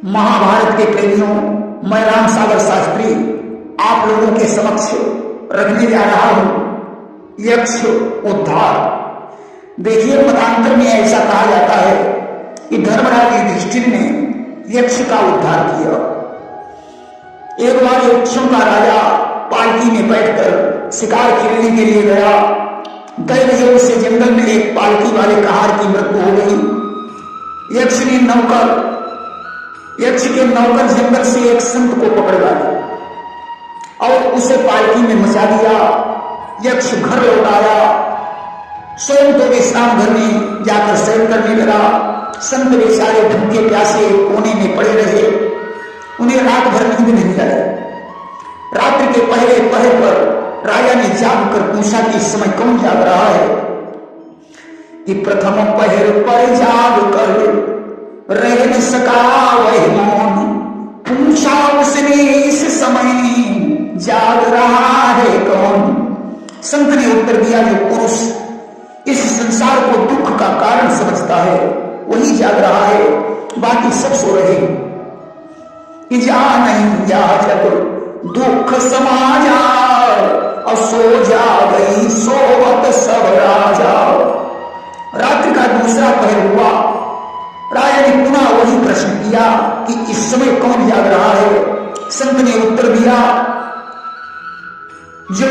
महाभारत के प्रेमियों, मैं राम सागर शास्त्री आप लोगों के समक्ष रखने जा रहा हूं यक्ष उद्धार। देखिए, मतांतर में ऐसा कहा जाता है कि धर्मराज युधिष्ठिर ने यक्ष का उद्धार किया। एक बार यक्षों का राजा पालकी में बैठकर शिकार खेलने के लिए गया। दैवयोग से जंगल में एक पालकी वाले कहार की मृत्यु हो गई। यक्ष के नौकर जंगल से एक संत को पकड़ लाए और उसे पालकी में मचा दिया। यक्ष घर लौट आया, स्वयं तो विश्राम घर में जाकर शयन करने लगा। संत बेचारे भूखे प्यासे कोने में पड़े रहे, उन्हें रात भर नींद नहीं आई। रात्रि के पहले पहर पर राजा ने जाग कर पूछा कि इस समय कौन जाग रहा है। कि प्रथम पहर पर जाग कर रह न सका वह मौन, पूछा उसने इस समय जाग रहा है कौन। संत ने उत्तर दिया, जो पुरुष इस संसार को दुख का कारण समझता है वही जाग रहा है, बाकी सब सो रहे। कि जा नहीं जा जब दुख समाजा, और सो जा गई सोवत सब राजा। रात्रि का दूसरा पहर हुआ। राजा ने पुनः वही प्रश्न किया कि इस समय कौन जाग रहा है। संत ने उत्तर दिया, जो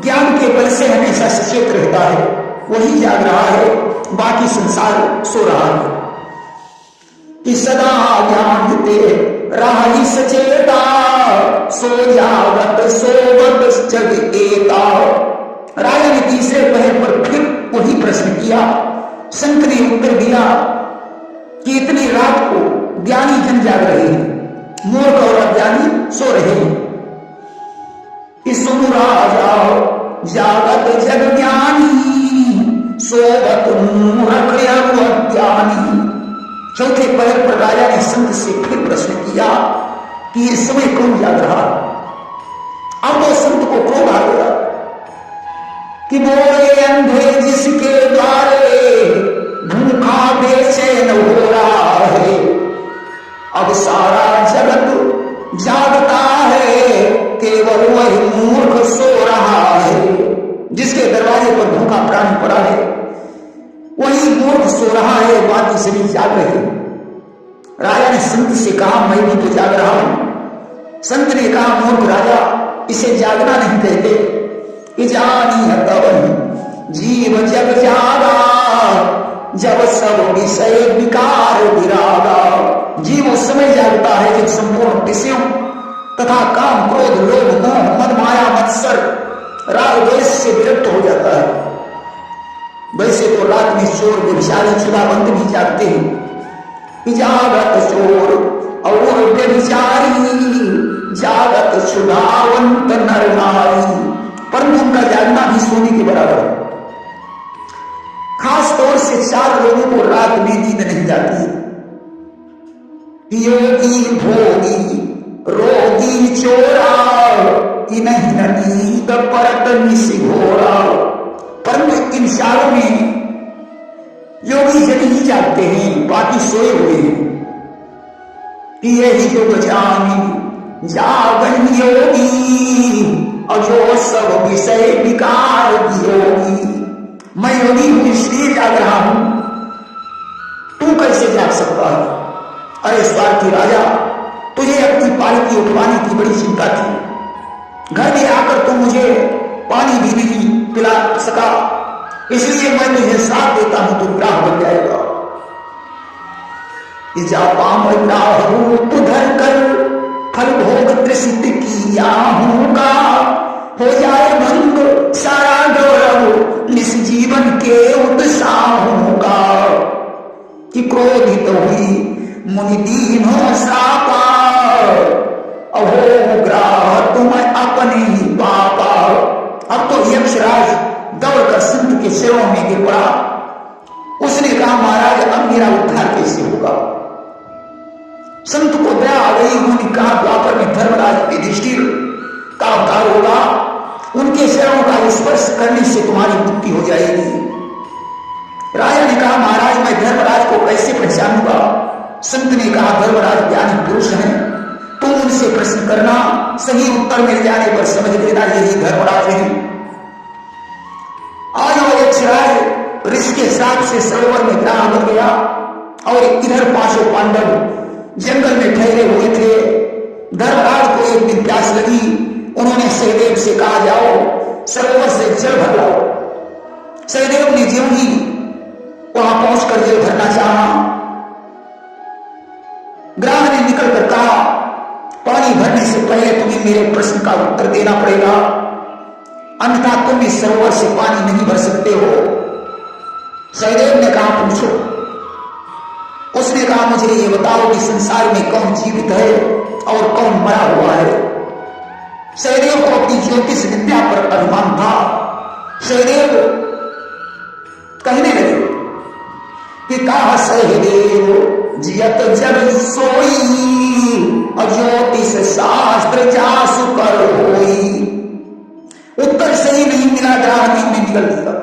ज्ञान के बल से हमेशा सचेत रहता है वही जाग रहा है, बाकी संसार सो रहा है। कि सदा ज्ञान ते राही सचेता, सो जागत सोवत जग एता। राजा ने तीसरे पहर पर फिर वही प्रश्न किया। संत ने उत्तर दिया कि इतनी रात को ज्ञानी जन जाग रहे हैं, मूर्ख और अज्ञानी सो रहे हैं। कि सुन राजा जागत जग ज्ञानी, सोवत मूर्ख अज्ञानी। चौथे पहर पर राजा ने संत से फिर प्रश्न किया कि इस समय कौन जाग रहा। अब तो संत को क्रोध आ गया कि बोले अंधे जिसके द्वारे, भूखा बेचैन हो रहा है। अब सारा जगत जागता है, केवल वही मूर्ख सो रहा है। जिसके दरवाजे पर भूखा प्राणी पड़ा है वही मूर्ख सो रहा है, बाकी सभी जाग रहे। राजा ने संत से कहा, मैं भी तो जाग रहा हूं। संत ने कहा, मूर्ख राजा, इसे जागना नहीं कहते। कि जानी हतवही जीव जब जागा, जब सब विषय विकार विरागा। जीव उस समय जागता है जब संपूर्ण विषयों तथा काम क्रोध लोभ मोह मद माया मत्सर राग द्वेष से विरक्त हो जाता है। वैसे तो रात में चोर व्यभिचारी क्षुधावंत भी जागते हैं। कि जागत चोर और व्यभिचारी, जागत क्षुधावंत नर नारी। परंतु उनका जागना भी सोने के बराबर है। खास तौर से 4 लोगों को रात में नींद नहीं जाती। योगी भोगी रोगी चोरा, कि नहीं नींद परत निशिघोरा। परंतु इन 4 में योगी जन ही जागते हैं, बाकी सोए हुए हैं। कि यही जो जानी जागन योगी, और जो सब विषय विकार योगी। मैं योगी हूं इसलिए जाग रहा हूं, तू कैसे जाग सकता है। अरे स्वार्थी राजा, तुझे अपनी पालकी उठवाने की बड़ी चिंता थी। घर में आकर तू मुझे पानी भी नहीं पिला सका, इसलिए मैं तुझे साथ देता हूं, तू ग्राह बन जाएगा। रूप धर कर फल भोग त्रिसित किया हूंगा, हो जाए भंग सारा गौरव निस जीवन के उत्साहों का। कि क्रोधित हुई मुनि दीनों श्रापा, अहो ग्राह तुम अपने ही पापा। अब तो यक्षराज दौड़कर संत के चरणों में गिर पड़ा। उसने कहा, महाराज अब मेरा उद्धार कैसे होगा। संत को दया आ गई। उन्होंने कहा, द्वापर में धर्मराज युधिष्ठिर का अवतार होगा, उनके शरणों का स्पर्श करने से तुम्हारी मुक्ति हो जाएगी। राजा ने कहा, महाराज मैं धर्मराज को कैसे पहचानूंगा। संत ने कहा धर्मराज ज्ञानी पुरुष हैं, तुम उनसे प्रश्न करना, सही उत्तर मिल जाने पर समझ लेना यही धर्मराज है। आज वो यक्षराज ऋषि के हिसाब से सरोवर में ग्राह बन गया और इधर पांचों पांडव जंगल में ठहरे हुए थे। धर्मराज को एक दिन प्यास लगी, उन्होंने सहदेव से कहा जाओ सरोवर से जल भर लाओ। सहदेव ने ज्यों ही वहां पहुंचकर जल भरना चाहा, ग्राह ने निकलकर कहा पानी भरने से पहले तुम्हें मेरे प्रश्न का उत्तर देना पड़ेगा, अन्यथा तुम इस सरोवर से पानी नहीं भर सकते हो। सहदेव ने कहा पूछो। उसने कहा मुझे ये बताओ कि संसार में कौन जीवित है और कौन मरा हुआ है। सहदेव को अपनी ज्योतिष विद्या पर अभिमान था। सहदेव कहने लगे कि कहा सहदेव जियत जग सोई, ज्योतिष शास्त्र जासु कर होई। उत्तर सही नहीं मिला, ग्राह ने निकल दिया।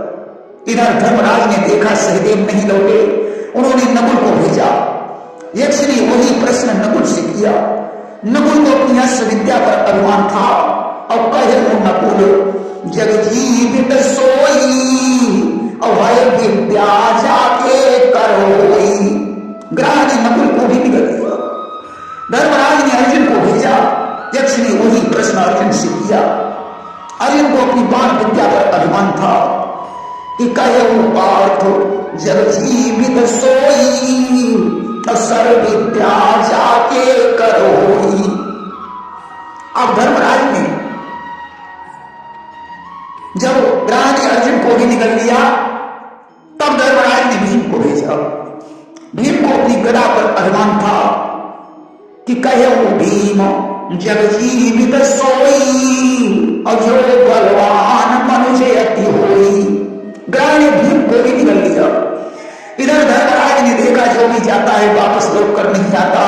इधर धर्मराज ने देखा सहदेव नहीं लौटे, उन्होंने नकुल को भेजा। यक्ष ने वही प्रश्न नकुल से किया। नकुल को अपनी अस्त्र विद्या पर अभिमान था और कहे नकुल जग जीवित सोई, और विद्या जाके करोई। ग्राह ने नकुल को भी निकल दिया। धर्मराज ने अर्जुन को भेजा। यक्ष ने वही प्रश्न अर्जुन से किया। अर्जुन को अपनी बाण विद्या पर अभिमान था कि कहे पार्थ जग जीवित सोई, सर्व विद्या जाके करोई। अब धर्मराज ने जब ग्राह ने अर्जुन को भी निकल लिया, तब धर्मराज ने भीम को भेजा। भीम को अपनी गदा पर अभिमान था कि कहे भीम जग जीवित सोई, अजो बलवान मनुष्य अति होई। ग्राह ने भीम को भी निकल लिया। इधर धर्मराज ने देखा जो भी जाता है वापस लौट कर नहीं जाता।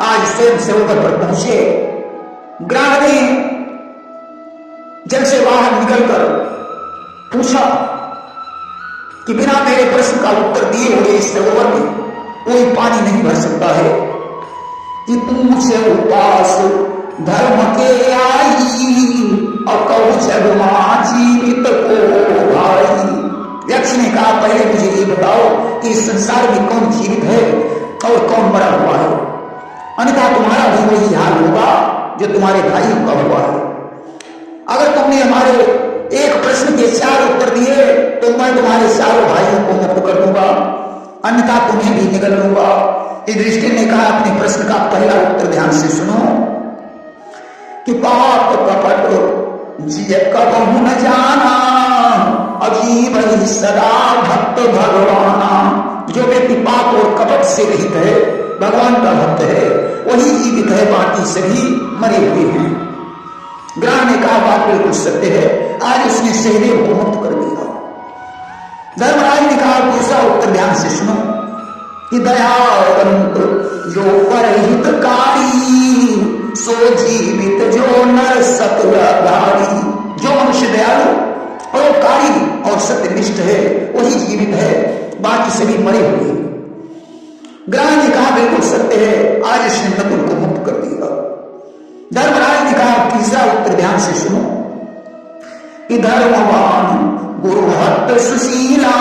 आज स्वयं सरोवर पर पहुंचे। ग्राह ने जल से बाहर निकलकर पूछा कि बिना मेरे प्रश्न का उत्तर दिए हुए इस सरोवर में कोई पानी नहीं भर सकता है। कि पूछे उपास धर्म के आई, और कहू जगमा जीवित को भाई। यक्ष ने कहा पहले मुझे ये बताओ कि इस संसार में कौन जीवित है और कौन मरा हुआ है, अन्यथा तुम्हारा भी वही हाल होगा जो तुम्हारे भाइयों का हुआ है। अगर तुमने हमारे एक प्रश्न के 4 उत्तर दिए तो मैं तुम्हारे चारों भाइयों को मुक्त कर दूंगा, अन्यथा तुम्हें भी निगल लूंगा। युधिष्ठिर ने कहा अपने प्रश्न का पहला उत्तर ध्यान से सुनो कि पाप कपट जिय कबहु न जाना, अजीब ही सदा भक्त भगवाना। जो व्यक्ति पाप और कपट से रहित है, भगवान का भक्त है, वही जीवित है, बाकी सभी मरे हुए हैं। ग्राह ने कहा बात बिल्कुल सत्य है। आज उसने सहदेव को मुक्त कर दिया। धर्मराज ने कहा दूसरा उत्तर ध्यान से सुनो कि दयावंत जो परहितकारी, सो जीवित जो नर सतुराधारी। जो मनुष्य दयालु परोपकारी और सत्यनिष्ठ है वही जीवित है, बाकी सभी मरे हुए हैं। ग्राह ने कहा बिल्कुल सत्य है। आज इसने नकुल को मुक्त कर दिया। धर्मराज ने कहा तीसरा उत्तर ध्यान से सुनो कि धर्मवान गुरु भक्त सुशीला,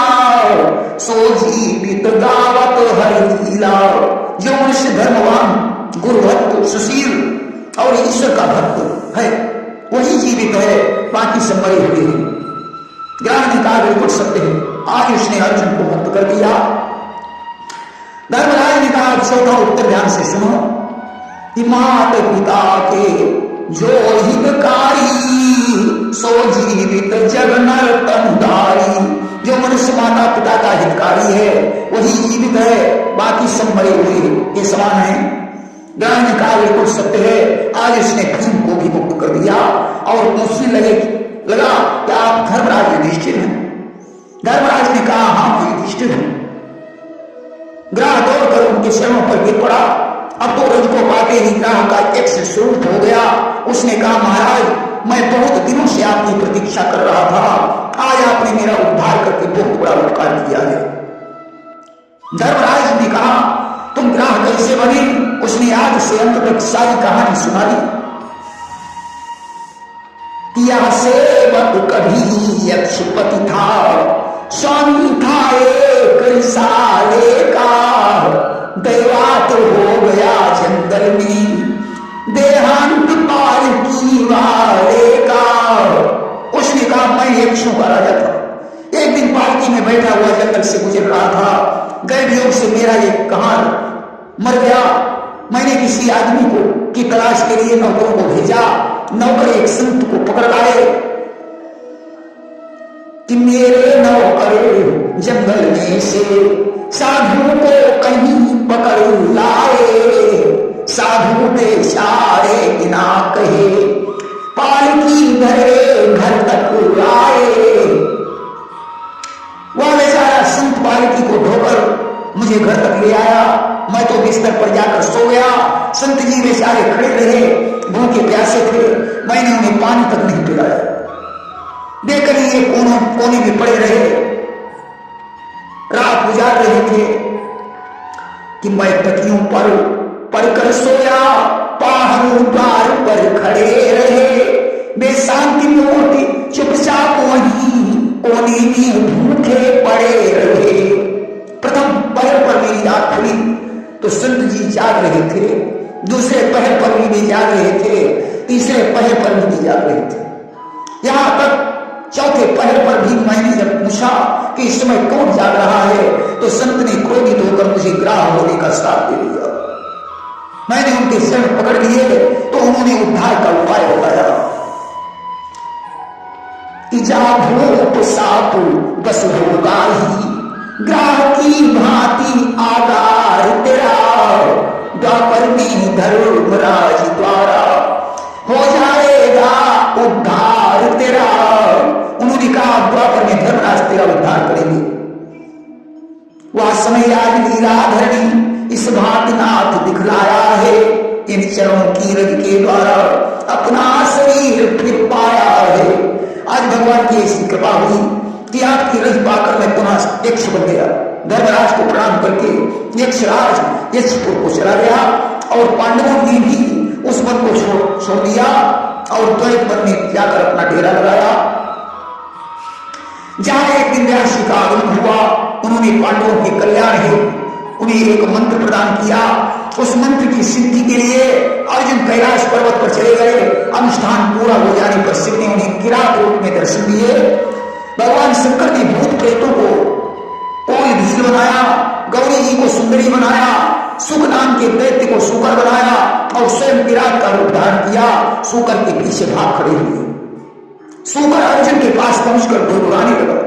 सो जीवित गावत हरिला। जो मनुष्य धर्मवान गुरु भक्त सुशील और ईश्वर का भक्त है वही जीवित है, बाकी सब मरे हुए हैं। ग्राह ने कहा बिल्कुल सत्य है। आज उसने अर्जुन को मुक्त कर दिया। धर्मराज ने कहा चौथा उत्तर ध्यान से सुनो कि माता पिता के जो हितकारी, सो जीवित जग नर तनुधारी। जो मनुष्य माता पिता का हितकारी है वही जीवित है, बाकी सब मरे हुए ये समान है। ग्राह ने कहा बिल्कुल सत्य है। आज इसने भीम को भी मुक्त कर दिया और पूछने लगा कि आप धर्मराज युधिष्ठिर हैं। धर्मराज ने कहा हाँ मैं युधिष्ठिर हूं। ग्राह दौड़कर उनके चरणों पर गिर पड़ा। अब तो रज को पाते ही ग्राह का एक से स्वरूप हो गया। उसने कहा महाराज मैं बहुत दिनों से आपकी प्रतीक्षा कर रहा था, आज आपने मेरा उद्धार करके बहुत बड़ा उपकार किया है। धर्मराज ने कहा तुम तुम ग्राह कैसे बने? उसने आग से अंत तक सारी कहानी सुना दी। किया सेवक कभी यक्षपति था, स्वामी था एक रिसाले का, दैवात हो गया जंगल में, देहांत पालकी वाले का। उसने कहा मैं यक्षों का राजा था, एक दिन पालकी में बैठा हुआ जंगल से गुजर रहा था, गर्भ योग से मेरा एक कहार मर गया। मैंने किसी आदमी को की तलाश के लिए नौकरों को भेजा, नौकर एक संत को पकड़ लाए कि मेरे नौकर जंगल में से साधु को कहीं पकड़ लाए, साधु बेचारे बिना कहे पालकी धरे घर तक आए। वह बेचारा संत पालकी को ढोकर मुझे घर तक ले आया। मैं तो बिस्तर पर जाकर सो गया। संत जी बेचारे खड़े रहे, भूखे प्यासे थे, मैंने उन्हें पानी तक नहीं पिलाया। देखकर ये कोने में पड़े रहे, रात गुजार रहे थे कि मैं तकियों पर पड़कर सोया, पहाड़ों द्वार पर खड़े रहे, वे शांति मूर्ति चुपचाप वहीं कोने में भूखे पड़े रहे। प्रथम पहर पर मेरी आंख खुली तो संत जी जाग रहे थे, दूसरे पहर पर भी जाग रहे थे, तीसरे पहर पर भी जाग रहे थे, यहां तक चौथे पहर पर भी मैंने जब पूछा कि इस समय कौन जाग रहा है तो संत ने क्रोधित होकर मुझे ग्राह होने का श्राप दे दिया। मैंने उनके शरण पकड़ लिए तो उन्होंने उद्धार का उपाय बताया कि जा भूप साप बस होगा ही, ग्राह की भांति आकार तेरा, द्वापर में धर्मराज द्वारा हो जाएगा उद्धार तेरा। उन्होंने कहा द्वापर में धर्मराज तेरा उद्धार करेंगे। वह समय आज लीलाधरणी इस भांति नाथ दिखलाया है, इन चरणों की रज के द्वारा अपना शरीर फिर पाया है। आज भगवान की ऐसी कृपा हुई कि आपकी रज पाकर मैं पुनः यक्ष बन गया। धर्मराज को प्रणाम करके यक्षराज यक्षपुर को चला गया और पांडवों ने भी उस वन को छोड़ दिया और द्वैत वन में जाकर अपना डेरा लगाया। जहां एक दिन व्यासी का आगमन हुआ, उन्होंने पांडवों के कल्याण हेतु उन्हें एक मंत्र प्रदान किया। उस मंत्र की सिद्धि के लिए अर्जुन कैलाश पर्वत पर चले गए। अनुष्ठान पूरा हो जाने पर शिव ने उन्हें किरात रूप में दर्शन दिए। भगवान शंकर ने भूत प्रेतों को कोई भील बनाया, गौरी जी को सुंदरी बनाया, सुख नाम के दैत्य को सुकर बनाया और स्वयं किरात का रूप धारण किया। सुकर के पीछे भाग खड़े हुए। सुकर अर्जुन के पास पहुंचकर घुरघुराने लगा।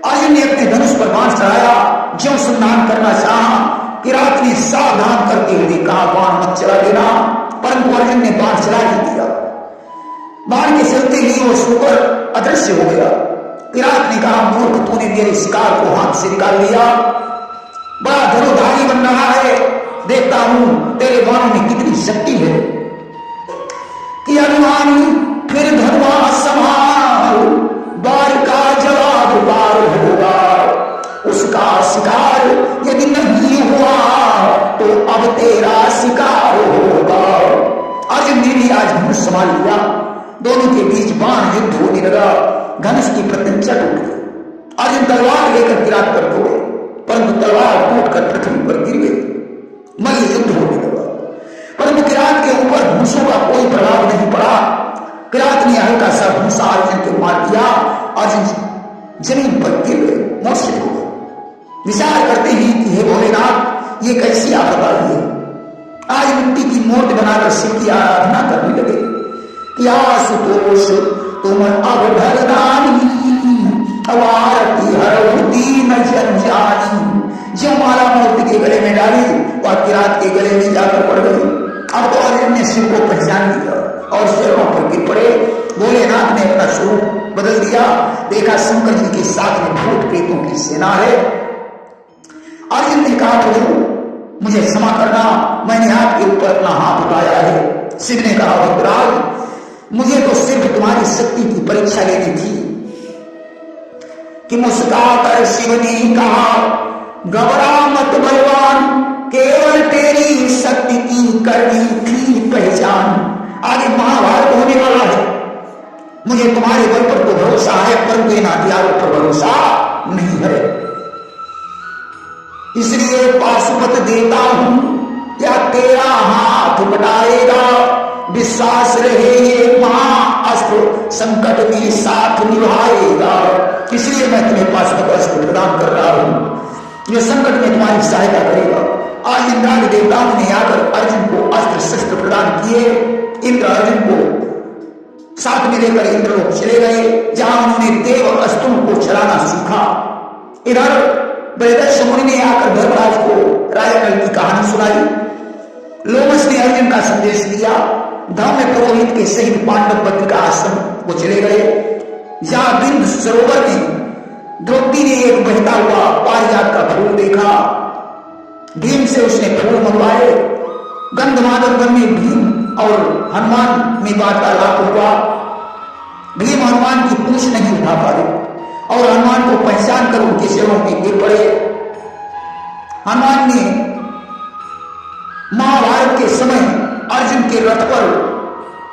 अर्जुन ने अपने धनुष पर बाण चढ़ाया, ज्यों संधान करना चाहा, किरात ने सावधान करते हुए कहा बाण मत चला देना, परंतु अर्जुन ने बाण चला ही दिया। बाण के चलते ही वो सुकर अदृश्य हो गया। किरात ने कहा मूर्ख, तूने मेरे शिकार को हाथ से निकाल लिया, बड़ा धनुधारी बन रहा है, देखता हूं तेरे बाणों में कितनी शक्ति है। कि अनुमानी फिर धनुआ संभाल, बार का जवाब बार होगा, उसका शिकार यदि नहीं हुआ तो अब तेरा शिकार होगा। अर्जुन ने भी आज धनुष संभाल लिया। दोनों के बीच बाण युद्ध होने लगा। धनुष की प्रत्यंचा टूट गई। अर्जुन तलवार लेकर किरात पर दौड़े, परंतु तलवार टूटकर पृथ्वी पर गिर गई। मल्ल युद्ध होने लगा, परंतु किरात के ऊपर धनुषों का कोई प्रभाव नहीं पड़ा। किरात ने हल्का सा भूसा अर्जुन को मार दिया। अर्जुन जमीन पर गिर गए, मूर्छित हो गए। विचार करते ही कि हे भोलेनाथ, ये कैसी आफत आई है। आज मिट्टी की मूर्ति बनाकर शिव की आराधना करने लगे कि आशुतोष तुम अवधरदानी, अवारती हरती न जंजानी। जो माला मूर्ति के गले में डाली वह किरात के गले में जाकर पड़ गई। अब तो अर्जुन ने शिव को पहचान लिया और शरणों पर गिर पड़े। भोलेनाथ ने अपना स्वरूप बदल दिया। देखा शंकर जी के साथ में भूत प्रेतों की सेना है। अर्जुन ने कहा प्रभु मुझे क्षमा करना, मैंने आपके ऊपर अपना हाथ उठाया है। शिव ने कहा भद्राज, मुझे तो सिर्फ तुम्हारी शक्ति की परीक्षा लेनी थी। कि मुस्कुराकर शिव ने कहा घबरा मत बलवान, केवल तेरी शक्ति की करनी थी पहचान। आगे महाभारत होने वाला है, मुझे तुम्हारे बल पर तो भरोसा है, परंतु इन हथियारों पर भरोसा नहीं है। इसलिए पाशुपत देता हूं, क्या तेरा हाथ बटाएगा। विश्वास रहे ये महाअस्त्र संकट में साथ निभाएगा। इसलिए मैं तुम्हें पाशुपत अस्त्र प्रदान कर रहा हूं, जो संकट में तुम्हारी सहायता करेगा। आज इंद्रादि देवताओं ने आकर अर्जुन को अस्त्र शस्त्र प्रदान किए। इंद्र अर्जुन को साथ में लेकर इंद्रलोक चले गए, जहां उन्होंने देव अस्त्रों को चलाना सीखा। इधर बृहदर्ष मुनि ने आकर धर्मराज को राजानल की कहानी सुनाई। लोमस ने अर्जुन का संदेश दिया। धर्म पुरोहित के सहित पांडव पत्र का आश्रम वो चले गए, जहां बिंद सरोवर में द्रौपदी ने एक बहता हुआ पारिजात का फूल देखा। भीम से उसने फूल मंगवाए। गंधमादन वन में भीम और हनुमान में वार्तालाप हुआ। भीम हनुमान की पूछ नहीं उठा पाए और हनुमान को पहचान कर उनके चरणों में गिर पड़े। हनुमान ने महाभारत के समय अर्जुन के रथ पर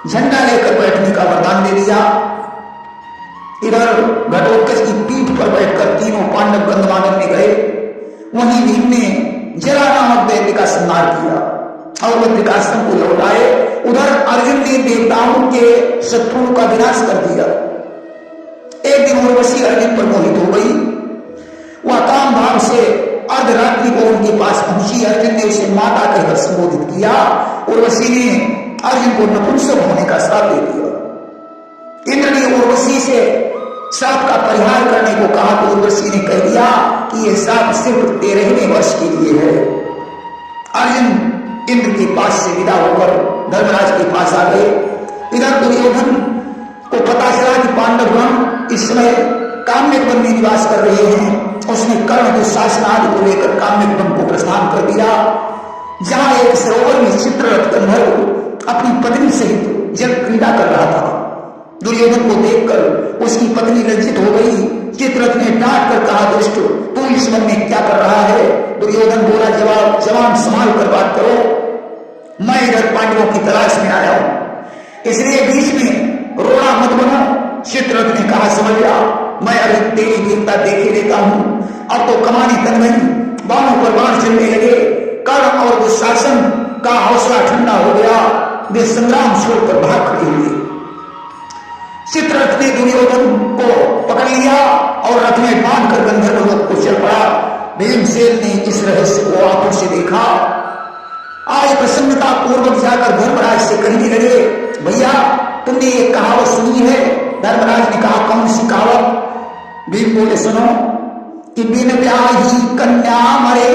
झंडा लेकर बैठने का वरदान दे दिया। इधर घटोत्कच की पीठ पर बैठकर तीनों पांडव गंधमादन में गए। वहीं भीम ने जरा नामक दैत्य का संहार किया और बद्रिकाश्रम को लौटाए। उधर अर्जुन ने देवताओं के शत्रुओं का विनाश कर दिया। एक दिन उर्वशी अर्जुन पर मोहित हो गई। वह काम भाव से अर्धरात्रि को उनके पास पहुंची। अर्जुन ने उसे माता कहकर संबोधित किया। उर्वशी ने अर्जुन को नपुंसक होने का श्राप दे दिया। इंद्र ने उर्वशी से श्राप का परिहार करने को कहा तो उर्वशी ने कह दिया कि यह श्राप सिर्फ 13वें वर्ष के लिए है। अर्जुन इंद्र के पास से विदा होकर धर्मराज के पास आ गए। इधर दुर्योधन को पता चला कि पांडवगण इस समय काम्यक वन में निवास कर रहे हैं। उसने कर्ण दुशासन आदि को लेकर काम्यक वन को प्रस्थान कर दिया, जहां एक सरोवर में चित्ररथ गंधर्व अपनी पत्नी सहित जल क्रीड़ा कर रहा था। दुर्योधन को देखकर उसकी पत्नी लज्जित हो गई। चित्ररथ ने डांट कर कहा, दुष्ट तू इस वन में क्या कर रहा है। दुर्योधन बोला, जवाब जवान संभाल कर बात करो, मैं इधर पांडवों की तलाश में आया हूं, इसलिए बीच में रोना मत बनो। चित्ररथ ने कहा, समझ गया, मैं अभी तेरी वीरता देखे लेता हूं। अब तो कमानी तन गई, बाणों पर बाण चलने लगे। कर्ण और दुशासन का हौसला ठंडा हो गया। वे संग्राम छोड़कर भाग खड़े हुए। चित्ररथ ने दुर्योधन को पकड़ लिया और रथ में बांधकर गंधर्व लोक को चल पड़ा। भीमसेन ने इस रहस्य को आंखों से देखा। आज प्रसन्नता पूर्वक जाकर धर्मराज से कहने लगे, भैया तुमने ये कहावत सुनी है। धर्मराज ने कहा, कौन सी कहावत। भीम बोले, सुनो कि बिन ब्याही कन्या मरे,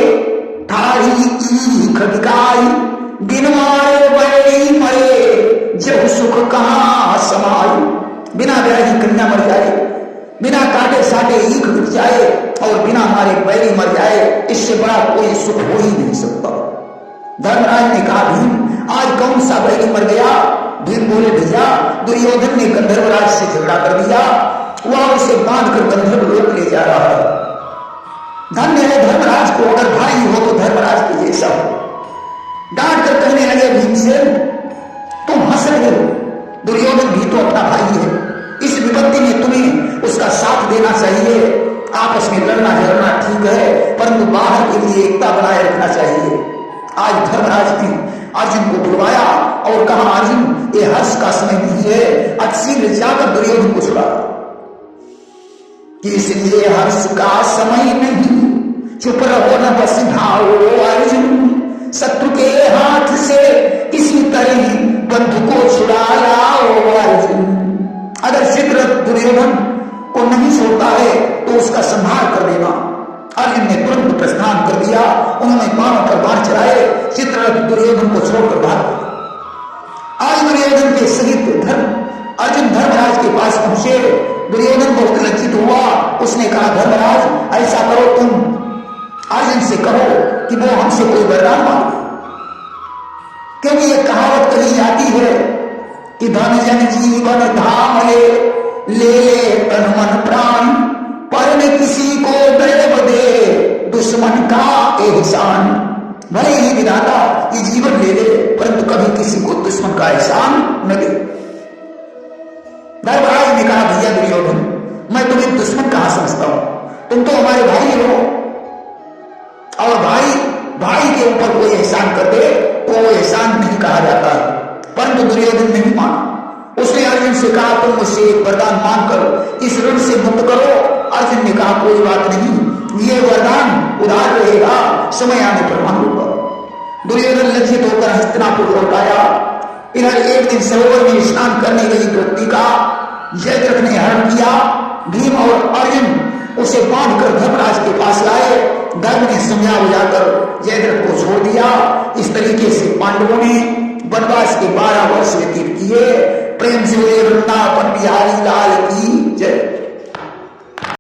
ठाही ईख बिकाई, बिन मारे बैरी मरे, जब सुख कहां समाई। बिना ब्याही कन्या मर जाए, बिना काटे साटे ईख बिक जाए और बिना मारे बैरी मर जाए, इससे बड़ा कोई सुख हो ही नहीं सकता। धर्मराज ने कहा, भीम आज कौन सा बैरी मर गया। भीम बोले, भैया दुर्योधन ने गंधर्वराज से झगड़ा कर दिया, वह उसे बांधकर गंधर्व लोक ले जा रहा है। धन्य है धर्मराज को, अगर भाई हो तो धर्मराज के जैसा हो। डांट कर कहने लगे, भीमसेन तुम हंस रहे हो, दुर्योधन भी तो अपना भाई है। इस विपत्ति में तुम्हें उसका साथ देना चाहिए। आपस में लड़ना झगड़ना ठीक है, परंतु बाहर के लिए एकता बनाए रखना चाहिए। आज धर्मराज ने अर्जुन को बुलवाया और कहा, अर्जुन ये हर्ष का समय नहीं है, अतिशीघ्र जाकर दुर्योधन को छुड़ा। इसलिए हर्ष का समय नहीं, चुप रहो न बस धाओ अर्जुन, शत्रु के हाथ से किसी तरह बंधु को छुड़ा लाओ अर्जुन। अगर शीघ्र दुर्योधन को नहीं छोड़ता है तो उसका संहार कर देना। अर्जुन ने तुरंत प्रस्थान कर दिया। उन्होंने बाणों पर बाण चलाए। चित्ररथ दुर्योधन को छोड़कर भाग गए। आज दुर्योधन के सहित अर्जुन धर्मराज के पास पहुंचे। दुर्योधन बहुत लज्जित हुआ। उसने कहा, धर्मराज ऐसा करो, तुम अर्जुन से कहो कि वो हमसे कोई वरदान मांगे, क्योंकि ये कहावत कही जाती है कि धन जन जीवन धाम ले तन मन प्राण, पर न किसी को दैव दे दुश्मन का एहसान। भले ही विधाता ये जीवन ले ले, परंतु कभी किसी को दुश्मन का एहसान न दे। धर्मराज ने कहा, भैया दुर्योधन, मैं तुम्हें दुश्मन कहां समझता हूं, तुम तो हमारे भाई हो, और भाई के ऊपर कोई एहसान कर दे तो वो एहसान नहीं कहा जाता है। परंतु दुर्योधन नहीं माना। उसने अर्जुन से कहा, तुम मुझसे एक वरदान मांग करो, इस ऋण से मुक्त करो। अर्जुन ने कहा, कोई बात नहीं, ये वरदान उधार रहेगा, समय आने पर मांगूंगा। दुर्योधन लज्जित होकर हस्तिनापुर लौट आया। इधर एक दिन सरोवर में स्नान करने गई द्रौपदी का जयद्रथ ने हरण किया। भीम और अर्जुन उसे बांधकर धर्मराज के पास लाए। धर्म ने समझा बुझाकर जयद्रथ को छोड़ दिया। इस तरीके से पांडवों ने वनवास के 12 वर्ष व्यतीत किए। प्रेम से वृंदावन बिहारी लाल की जय।